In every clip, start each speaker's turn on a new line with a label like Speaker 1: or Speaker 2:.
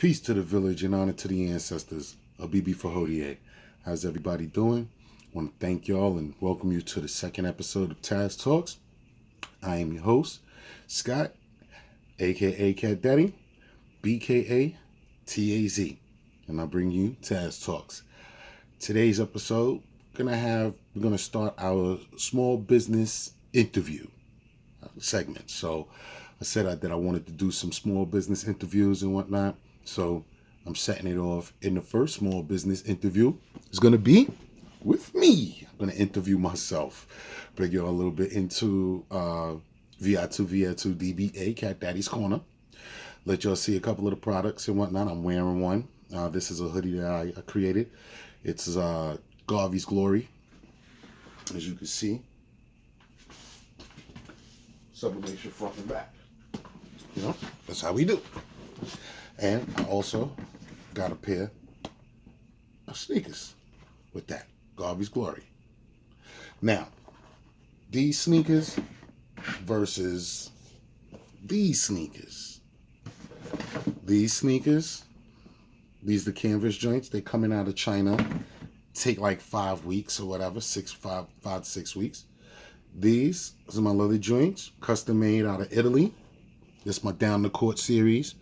Speaker 1: Peace to the village and honor to the ancestors. Abibi Fahodie. How's everybody doing? I want to thank y'all and welcome you to the second episode of T.A.Z Talks. I am your host, Scott, aka Cat Daddy, BKA T.A.Z. And I bring you T.A.Z Talks. Today's episode, we're gonna start our small business interview segment. So I said that I wanted to do some small business interviews and whatnot. So I'm setting it off. In the first small business interview is going to be with me. I'm going to interview myself. Bring you a little bit into Viatu Vyetu DBA, Cat Daddy's Corner. Let y'all see a couple of the products and whatnot. I'm wearing one. This is a hoodie that I created. It's Garvey's Glory. As you can see. Sublimation front and back. You know, that's how we do. And I also got a pair of sneakers with that. Garvey's Glory. Now, these sneakers versus these sneakers. These are the canvas joints. They coming out of China. Take like 5 weeks or whatever, 5 to 6 weeks. These are my leather joints, custom made out of Italy. This is my Down the Court series.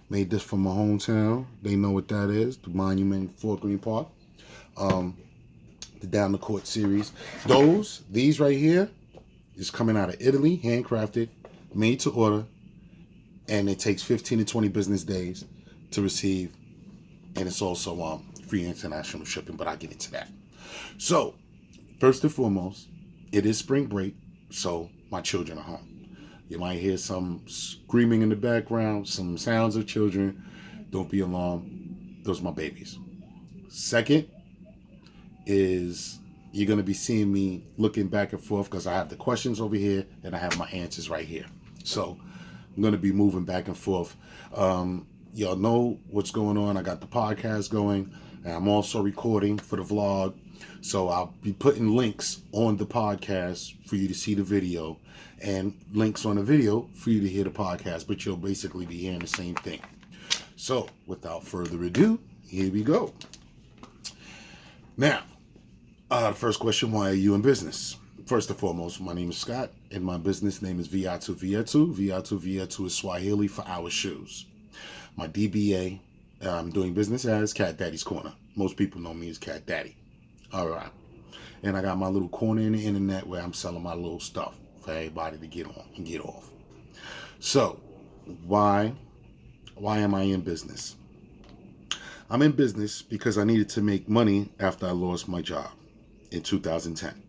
Speaker 1: Made this from my hometown. They know what that is. The Monument, Fort Greene Park. The Down the Court series. These right here, is coming out of Italy, handcrafted, made to order, and it takes 15 to 20 business days to receive. And it's also free international shipping, but I'll get into that. So, first and foremost, it is spring break, so my children are home. You might hear some screaming in the background, some sounds of children. Don't be alarmed. Those are my babies. Second is you're going to be seeing me looking back and forth because I have the questions over here and I have my answers right here. So I'm going to be moving back and forth. Y'all know what's going on. I got the podcast going, and I'm also recording for the vlog. So I'll be putting links on the podcast for you to see the video and links on the video for you to hear the podcast, but you'll basically be hearing the same thing. So without further ado, here we go. Now, the first question, why are you in business? First and foremost, my name is Scott, and my business name is Viatu Vyetu. Viatu Vyetu is Swahili for our shoes. My DBA, I'm doing business as Cat Daddy's Corner. Most people know me as Cat Daddy. All right. And I got my little corner in the internet where I'm selling my little stuff for everybody to get on and get off. So, why am I in business? I'm in business because I needed to make money after I lost my job in 2010.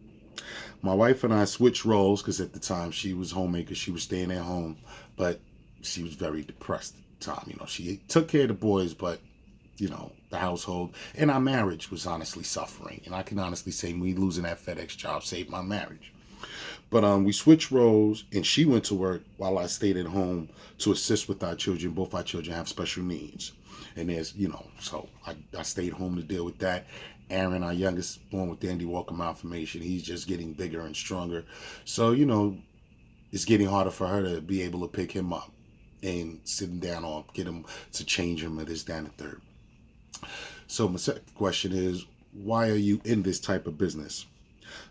Speaker 1: My wife and I switched roles because at the time she was homemaker, she was staying at home, but she was very depressed at the time. You know, she took care of the boys, but the household and our marriage was honestly suffering. And I can honestly say me losing that FedEx job saved my marriage. But we switched roles and she went to work while I stayed at home to assist with our children. Both our children have special needs. And there's, so I stayed home to deal with that. Aaron, our youngest, born with the Andy Walker malformation, he's just getting bigger and stronger. So, it's getting harder for her to be able to pick him up and sit him down or get him to change him at this, down and third. So my second question is, why are you in this type of business?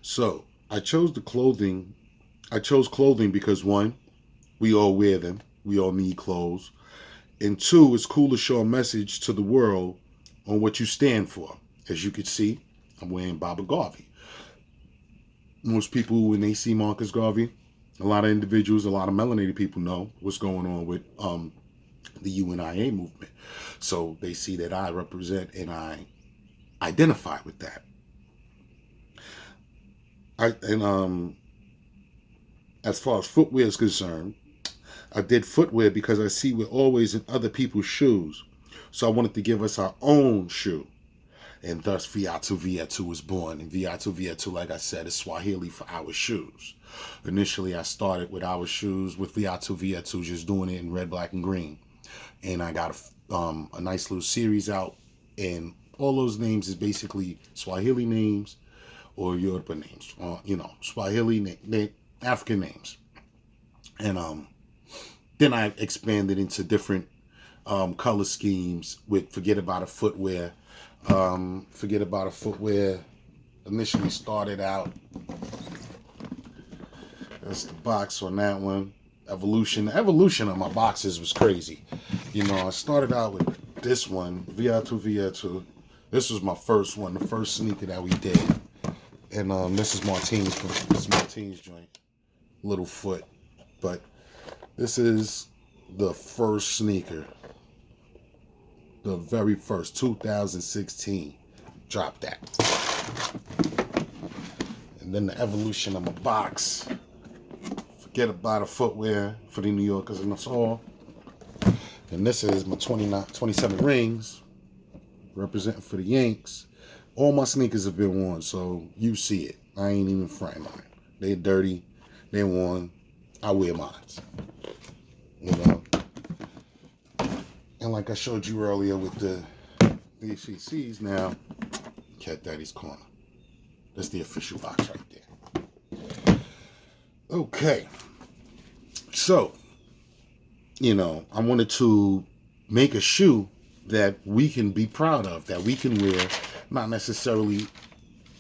Speaker 1: So I chose clothing because one, we all wear them. We all need clothes. And two, it's cool to show a message to the world on what you stand for. As you can see, I'm wearing Baba Garvey. Most people, when they see Marcus Garvey, a lot of individuals, a lot of melanated people know what's going on with the UNIA movement. So they see that I represent and I identify with that. As far as footwear is concerned, I did footwear because I see we're always in other people's shoes. So I wanted to give us our own shoe. And thus Viatu Vyetu was born. And Viatu Vyetu, like I said, is Swahili for our shoes. Initially, I started with our shoes with Viatu Vyetu, just doing it in red, black, and green. And I got a nice little series out, and all those names is basically Swahili names or Yoruba names, Swahili African names. And then I expanded into different color schemes with Forget About a Footwear. Forget About a Footwear initially started out. That's the box on that one. Evolution. The evolution of my boxes was crazy. You know, I started out with this one, Viatu Vyetu. This was my first one, the first sneaker that we did. And this is Martine's joint. Little foot. But this is the first sneaker. The very first, 2016. Drop that. And then the evolution of my box. Forget About a Footwear for the New Yorkers and us all. And this is my 27 rings, representing for the Yanks. All my sneakers have been worn, so you see it. I ain't even fronting on it. They're dirty, they're worn. I wear mine. You know? And like I showed you earlier with the VCCs now, Cat Daddy's Corner. That's the official box right there. Okay. So, you know, I wanted to make a shoe that we can be proud of, that we can wear, not necessarily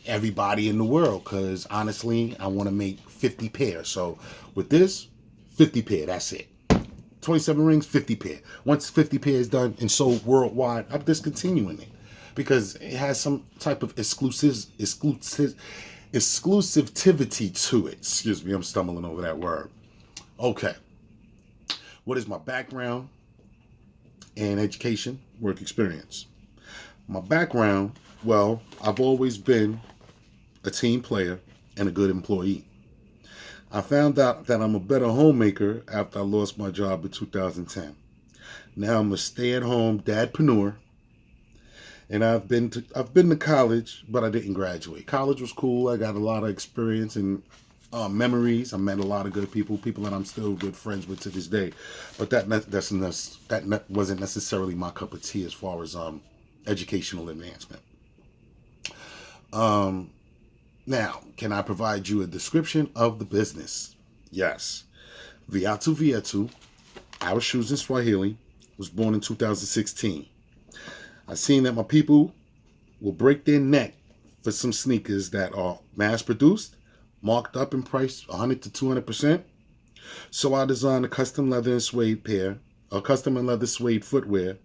Speaker 1: everybody in the world, because honestly, I want to make 50 pairs. So with this, 50 pair, that's it. 27 rings, 50 pair. Once 50 pairs done and sold worldwide, I'm discontinuing it because it has some type of exclusivity to it. Excuse me, I'm stumbling over that word. Okay. What is my background and education, work experience? My background, well, I've always been a team player and a good employee. I found out that I'm a better homemaker after I lost my job in 2010. Now I'm a stay-at-home dadpreneur, and I've been to college, but I didn't graduate. College was cool. I got a lot of experience and memories. I met a lot of good people that I'm still good friends with to this day. But that wasn't necessarily my cup of tea as far as educational advancement. Now, can I provide you a description of the business? Yes. Viatu Vyetu, Our Shoes in Swahili, was born in 2016. I seen that my people will break their neck for some sneakers that are mass-produced, marked up in price 100 to 200%. So I designed a custom leather and suede pair, a custom and leather suede footwear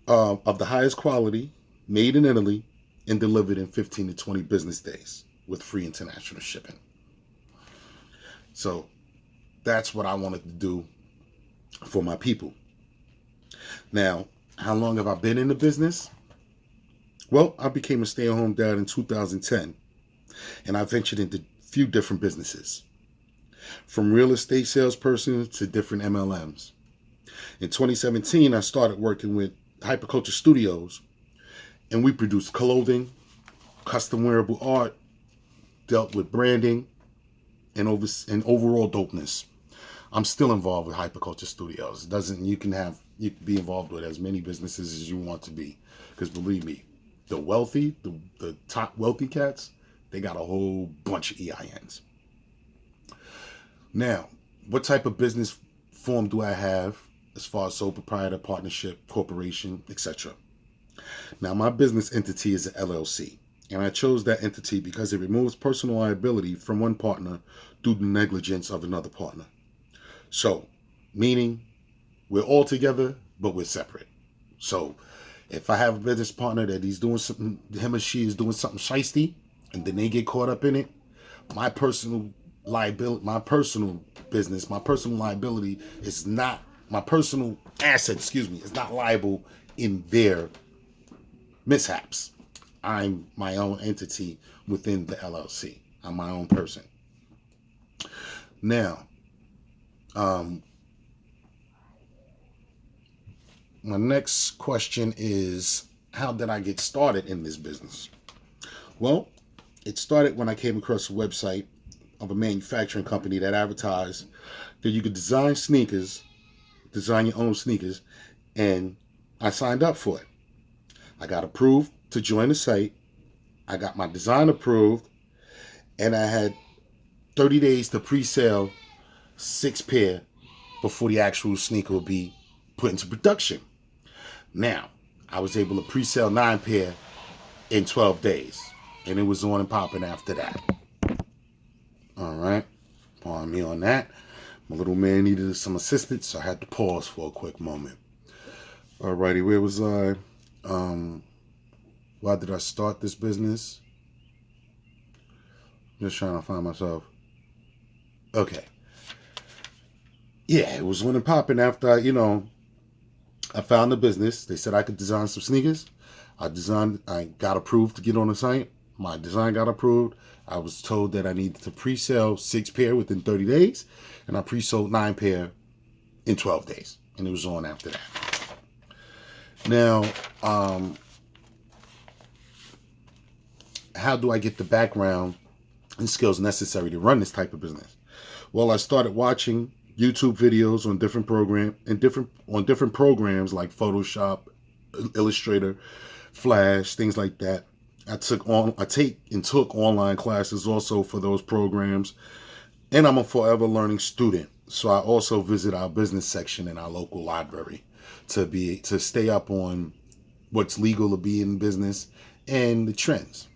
Speaker 1: of the highest quality, made in Italy, and delivered in 15 to 20 business days with free international shipping. So that's what I wanted to do for my people. Now, how long have I been in the business? Well, I became a stay-at-home dad in 2010, and I ventured into a few different businesses, from real estate salesperson to different MLMs. In 2017, I started working with Hyperculture Studios, and we produced clothing, custom wearable art, dealt with branding, and overall dopeness. I'm still involved with Hyperculture Studios. You can be involved with as many businesses as you want to be, because believe me, the top wealthy cats, they got a whole bunch of EINs. Now, what type of business form do I have as far as sole proprietor, partnership, corporation, etc.? Now, my business entity is an LLC, and I chose that entity because it removes personal liability from one partner due to negligence of another partner. So, meaning we're all together, but we're separate. So, if I have a business partner that he's doing something, him or she is doing something shiesty, and then they get caught up in it, my personal liability, my personal business, my personal liability is not, my personal asset, is not liable in their mishaps. I'm my own entity within the LLC. I'm my own person. Now, my next question is, how did I get started in this business? Well, it started when I came across a website of a manufacturing company that advertised that you could design your own sneakers, and I signed up for it. I got approved to join the site. I got my design approved, and I had 30 days to pre-sale 6 pair before the actual sneaker would be put into production. Now, I was able to pre-sell 9 pair in 12 days. And it was on and popping after that. All right. Pardon me on that. My little man needed some assistance, so I had to pause for a quick moment. Alrighty, where was I? Why did I start this business? Just trying to find myself. Okay. Yeah, it was on and popping after I found the business. They said I could design some sneakers. I got approved to get on the site. My design got approved. I was told that I needed to pre-sell 6 pair within 30 days. And I pre-sold 9 pair in 12 days. And it was on after that. Now, how do I get the background and skills necessary to run this type of business? Well, I started watching YouTube videos on different programs like Photoshop, Illustrator, Flash, things like that. I took online classes also for those programs, and I'm a forever learning student. So I also visit our business section in our local library to stay up on what's legal to be in business and the trends.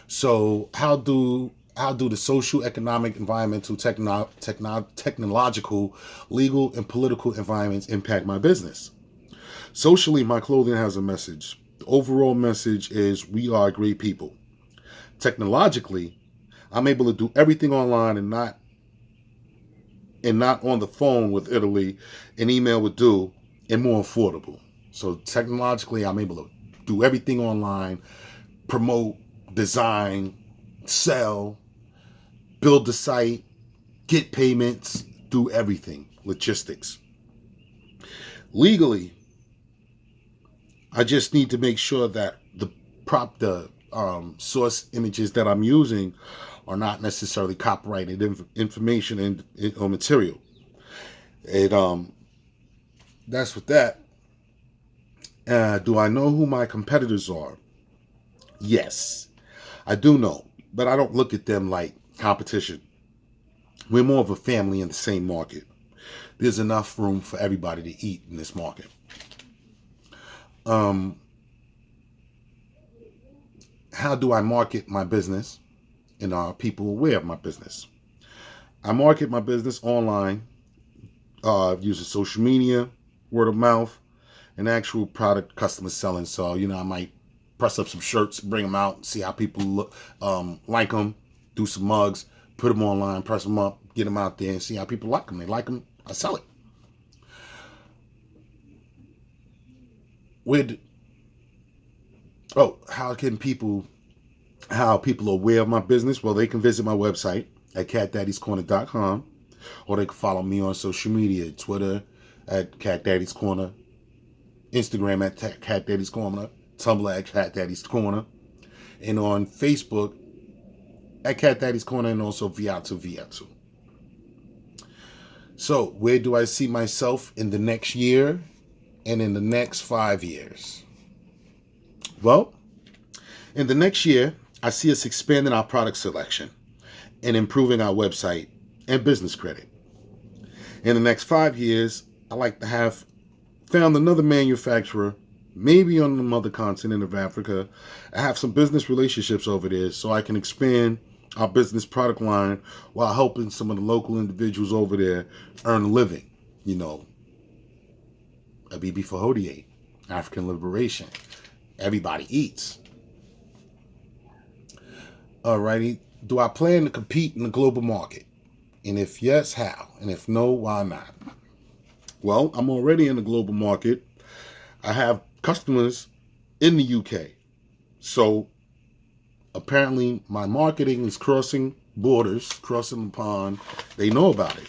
Speaker 1: So how do the social, economic, environmental, technological, legal, and political environments impact my business? Socially, my clothing has a message. The overall message is we are great people. Technologically, I'm able to do everything online and not on the phone with Italy, and email with do, and more affordable. So technologically, I'm able to do everything online, promote, design, sell, build the site, get payments, do everything, logistics. Legally, I just need to make sure that the source images that I'm using are not necessarily copyrighted information or material. And that's with that. Do I know who my competitors are? Yes, I do know, but I don't look at them like competition. We're more of a family in the same market. There's enough room for everybody to eat in this market. How do I market my business, and are people aware of my business? I market my business online, using social media, word of mouth, and actual product customer selling. So, I might press up some shirts, bring them out, see how people look, like them, do some mugs, put them online, press them up, get them out there, and see how people like them. They like them, I sell it. How people are aware of my business? Well, they can visit my website at catdaddyscorner.com, or they can follow me on social media, Twitter at Cat Daddy's Corner, Instagram at Cat Daddy's Corner, Tumblr at Cat Daddy's Corner, and on Facebook at Cat Daddy's Corner, and also Viatu Vyetu. So, where do I see myself in the next year and in the next 5 years? Well, in the next year, I see us expanding our product selection and improving our website and business credit. In the next 5 years, I like to have found another manufacturer, maybe on the mother continent of Africa. I have some business relationships over there, so I can expand our business product line while helping some of the local individuals over there earn a living. Abibi Fahodie, African liberation. Everybody eats. Alrighty. Do I plan to compete in the global market? And if yes, how? And if no, why not? Well, I'm already in the global market. I have customers in the UK. So apparently my marketing is crossing borders, crossing the pond. They know about it.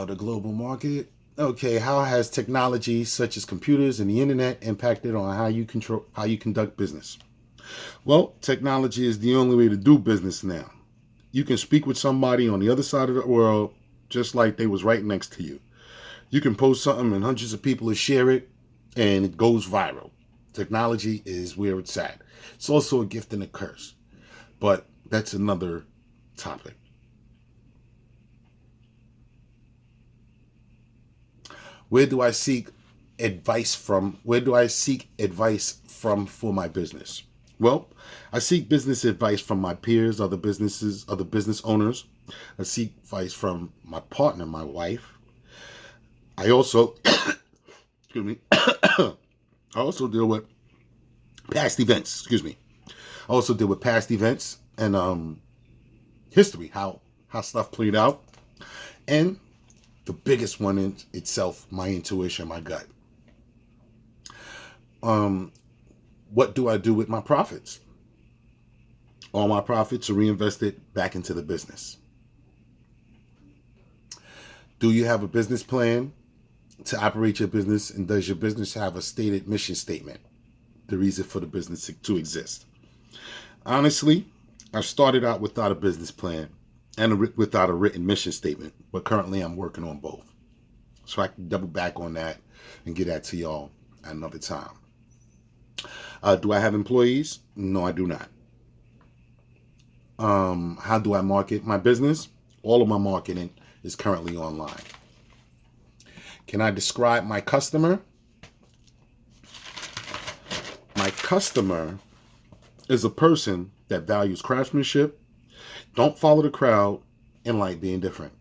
Speaker 1: The global market. Okay, how has technology such as computers and the internet impacted on how you conduct business? Well, technology is the only way to do business now. You can speak with somebody on the other side of the world just like they was right next to you. You can post something and hundreds of people will share it and it goes viral. Technology is where it's at. It's also a gift and a curse, but that's another topic. Where do I seek advice from? Where do I seek advice from for my business? Well, I seek business advice from my peers, other businesses, other business owners. I seek advice from my partner, my wife. I also, excuse me, I also deal with past events. Excuse me. I also deal with past events and history, how stuff played out, and the biggest one in itself, my intuition, my gut. What do I do with my profits? All my profits are reinvested back into the business. Do you have a business plan to operate your business, and does your business have a stated mission statement, the reason for the business to exist? Honestly, I started out without a business plan and without a written mission statement, but currently I'm working on both. So I can double back on that and get that to y'all at another time. Do I have employees? No, I do not. How do I market my business? All of my marketing is currently online. Can I describe my customer? My customer is a person that values craftsmanship, don't follow the crowd, and like being different.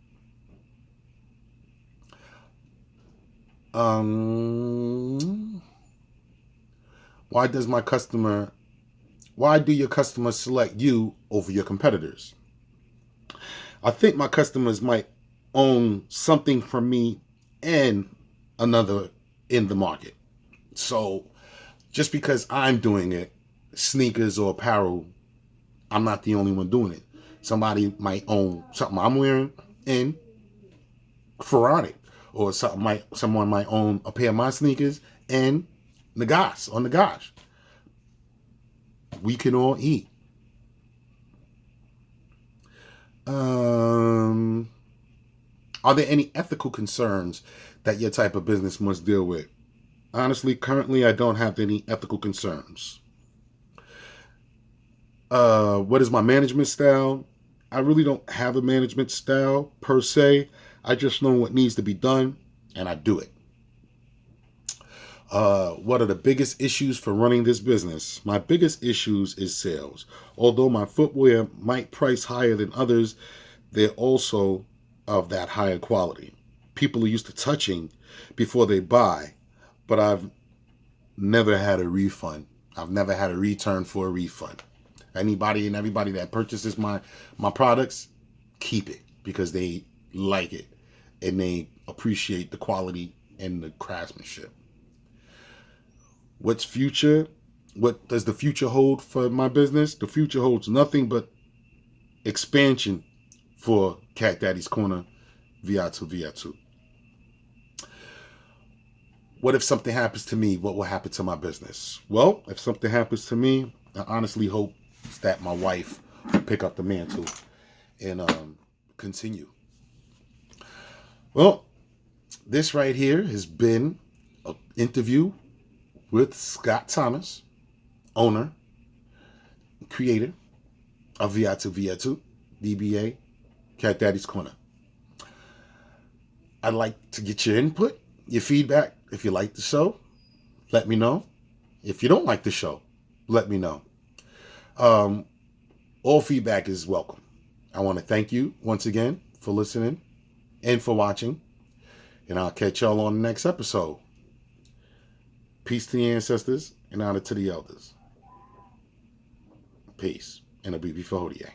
Speaker 1: Why do your customers select you over your competitors? I think my customers might own something from me and another in the market. So just because I'm doing it, sneakers or apparel, I'm not the only one doing it. Somebody might own something I'm wearing and Ferrari, or someone might own a pair of my sneakers and Nagash. We can all eat. Are there any ethical concerns that your type of business must deal with? Honestly, currently I don't have any ethical concerns. What is my management style? I really don't have a management style per se. I just know what needs to be done and I do it. What are the biggest issues for running this business? My biggest issues is sales. Although my footwear might price higher than others, they're also of that higher quality. People are used to touching before they buy, but I've never had a refund. I've never had a return for a refund. Anybody and everybody that purchases my products, keep it because they like it and they appreciate the quality and the craftsmanship. What does the future hold for my business? The future holds nothing but expansion for Cat Daddy's Corner, Viatu Vyetu. What if something happens to me? What will happen to my business? Well, if something happens to me, I honestly hope that my wife will pick up the mantle and continue. Well, this right here has been an interview with Scott Thomas, owner, creator of Viatu Vyetu, DBA, Cat Daddy's Corner. I'd like to get your input, your feedback. If you like the show, let me know. If you don't like the show, let me know. All feedback is welcome. I want to thank you once again for listening and for watching. And I'll catch y'all on the next episode. Peace to the ancestors and honor to the elders. Peace. And a BB for Hodie.